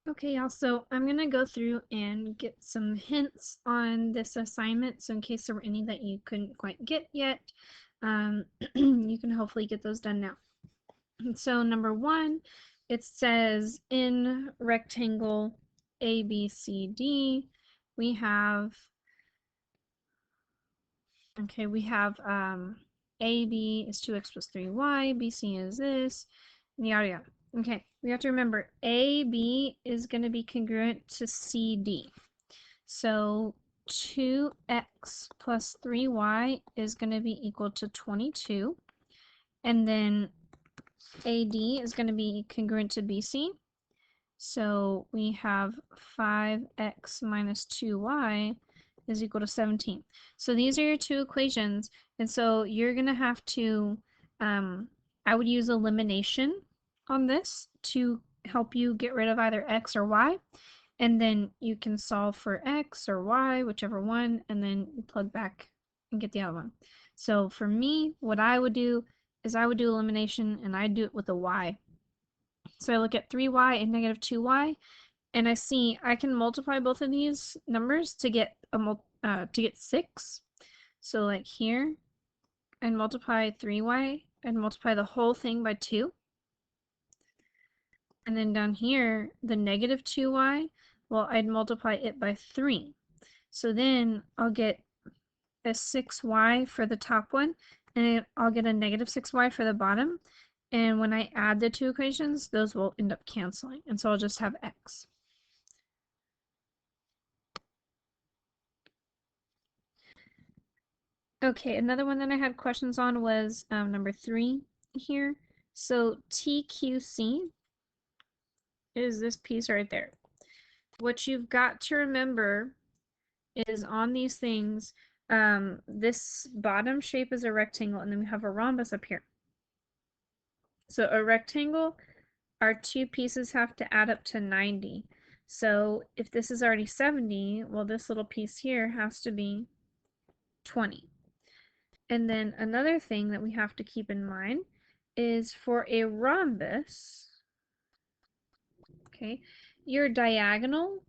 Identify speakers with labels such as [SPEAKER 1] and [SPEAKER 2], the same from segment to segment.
[SPEAKER 1] Okay, y'all, so I'm gonna go through and get some hints on this assignment, so in case there were any that you couldn't quite get yet, you can hopefully get those done now. And so number one, it says in rectangle ABCD, we have, okay, we have AB is 2x plus 3y, BC is this, and yada yada. Okay, we have to remember AB is going to be congruent to CD. So 2x plus 3y is going to be equal to 22. And then AD is going to be congruent to BC. So we have 5x minus 2y is equal to 17. So these are your two equations. And so you're going to have to, I would use elimination on this to help you get rid of either x or y. And then you can solve for x or y, whichever one, and then you plug back and get the other one. So for me, what I would do is I would do elimination and I'd do it with a y. So I look at 3y and negative 2y, and I see I can multiply both of these numbers to get to get 6. So like here, and multiply 3y and multiply the whole thing by 2. And then down here, the negative 2y, well, I'd multiply it by 3. So then I'll get a 6y for the top one, and I'll get a negative 6y for the bottom. And when I add the two equations, those will end up canceling. And so I'll just have x. Okay, another one that I had questions on was number 3 here. So TQC is this piece right there. What you've got to remember is on these things, this bottom shape is a rectangle, and then we have a rhombus up here. So a rectangle, our two pieces have to add up to 90. So if this is already 70, well, this little piece here has to be 20. And then another thing that we have to keep in mind is for a rhombus, okay, your diagonal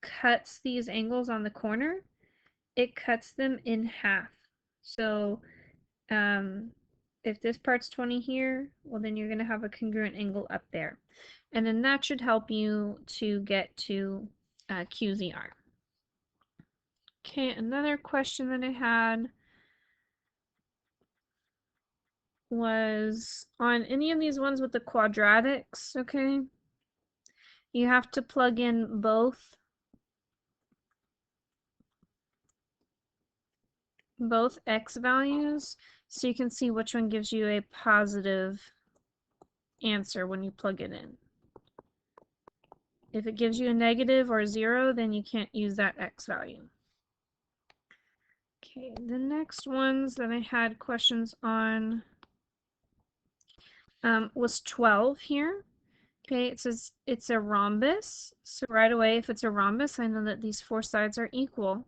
[SPEAKER 1] cuts these angles on the corner. It cuts them in half. So if this part's 20 here, well, then you're going to have a congruent angle up there. And then that should help you to get to QZR. Okay, another question that I had was on any of these ones with the quadratics, okay? You have to plug in both x values so you can see which one gives you a positive answer when you plug it in. If it gives you a negative or a 0, then you can't use that x value. Okay, the next ones that I had questions on was 12 here. Okay, it says it's a rhombus. So right away, if it's a rhombus, I know that these four sides are equal.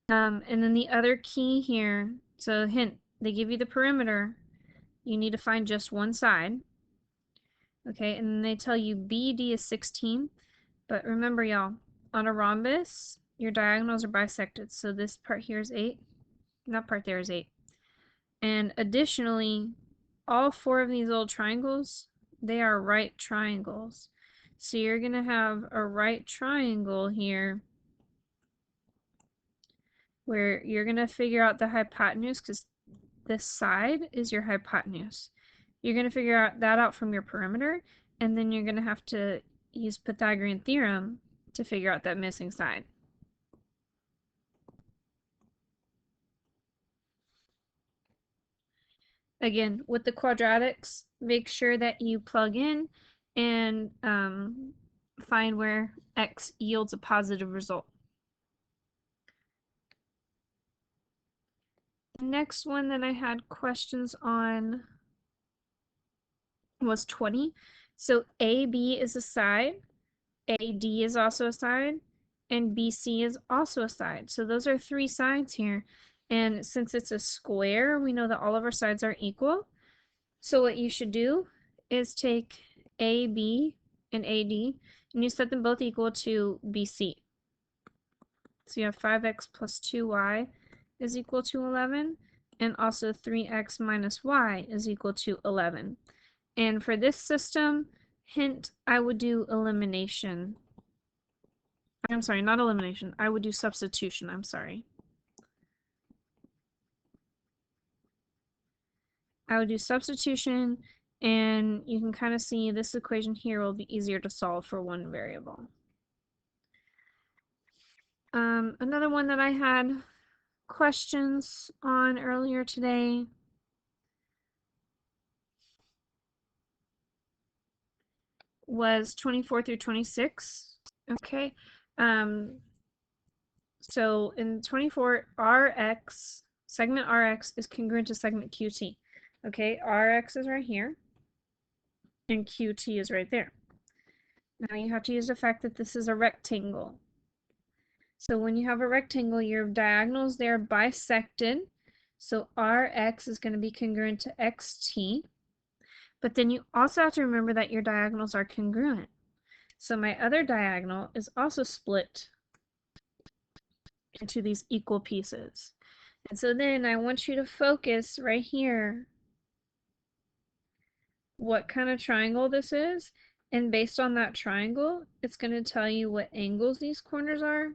[SPEAKER 1] And then the other key here, so hint, they give you the perimeter. You need to find just one side. Okay, and then they tell you BD is 16. But remember, y'all, on a rhombus, your diagonals are bisected. So this part here is 8. And that part there is 8. And additionally, all four of these little triangles, they are right triangles. So you're going to have a right triangle here where you're going to figure out the hypotenuse because this side is your hypotenuse. You're going to figure out that out from your perimeter, and then you're going to have to use Pythagorean theorem to figure out that missing side. Again, with the quadratics, make sure that you plug in and find where x yields a positive result. The next one that I had questions on was 20. So AB is a side, AD is also a side, and BC is also a side. So those are three sides here. And since it's a square, we know that all of our sides are equal. So what you should do is take AB and AD, and you set them both equal to BC. So you have 5x plus 2y is equal to 11, and also 3x minus y is equal to 11. And for this system, hint, I would do elimination. I'm sorry, not elimination. I would do substitution. I'm sorry. I would do substitution, and you can kind of see this equation here will be easier to solve for one variable. Another one that I had questions on earlier today was 24 through 26. Okay. So in 24, Rx, segment Rx is congruent to segment QT. Okay, Rx is right here, and QT is right there. Now you have to use the fact that this is a rectangle. So when you have a rectangle, your diagonals there bisected. So Rx is going to be congruent to XT. But then you also have to remember that your diagonals are congruent. So my other diagonal is also split into these equal pieces. And so then I want you to focus right here what kind of triangle this is. And based on that triangle, it's going to tell you what angles these corners are.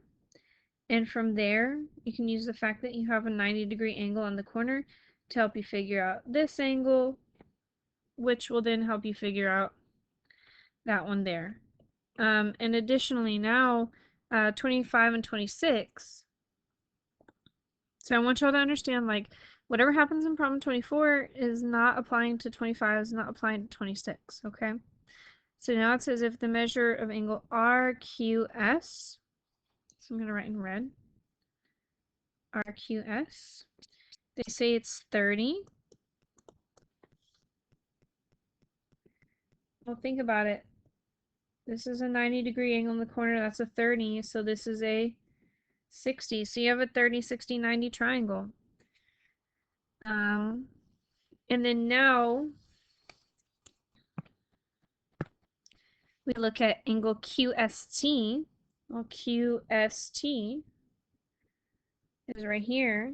[SPEAKER 1] And from there, you can use the fact that you have a 90-degree angle on the corner to help you figure out this angle, which will then help you figure out that one there. And additionally, now 25 and 26. So I want y'all to understand, like, whatever happens in problem 24 is not applying to 25, is not applying to 26, okay? So now it says if the measure of angle RQS, so I'm going to write in red, RQS, they say it's 30. Well, think about it. This is a 90-degree angle in the corner, that's a 30, so this is a 60. So you have a 30, 60, 90 triangle. And then now we look at angle QST. Well, QST is right here.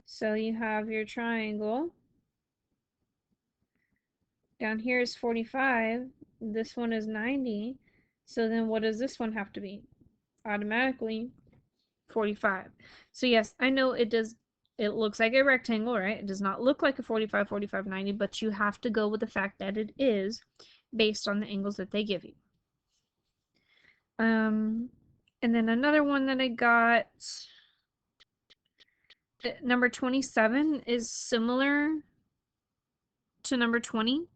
[SPEAKER 1] So you have your triangle. Down here is 45. This one is 90. So then what does this one have to be? Automatically 45. So yes, I know it does. It looks like a rectangle, right? It does not look like a 45, 45, 90, but you have to go with the fact that it is based on the angles that they give you. And then another one that I got, number 27 is similar to number 20.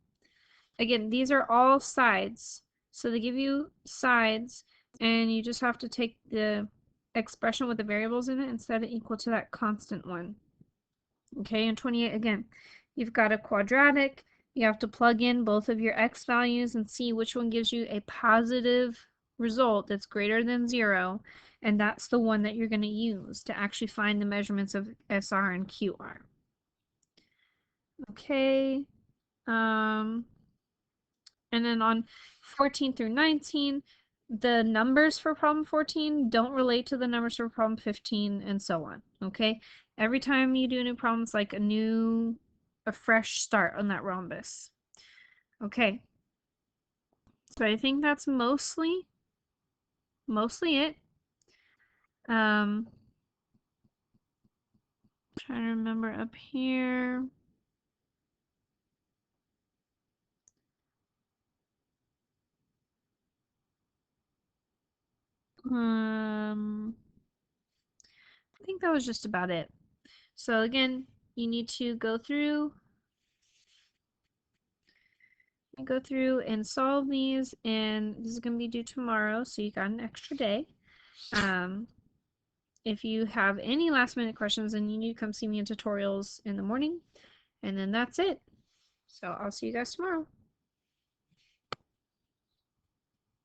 [SPEAKER 1] Again, these are all sides. So they give you sides, and you just have to take the expression with the variables in it and set it equal to that constant one. Okay, and 28, again, you've got a quadratic. You have to plug in both of your x values and see which one gives you a positive result that's greater than 0, and that's the one that you're going to use to actually find the measurements of SR and QR. Okay, and then on 14 through 19, the numbers for problem 14 don't relate to the numbers for problem 15, and so on. Okay, every time you do a new problem, it's like a fresh start on that rhombus. Okay, so I think that's mostly it. Trying to remember up here. I think that was just about it. So again, you need to go through and solve these, and this is going to be due tomorrow, so you got an extra day. If you have any last minute questions, then you need to come see me in tutorials in the morning, and then that's it. So I'll see you guys tomorrow.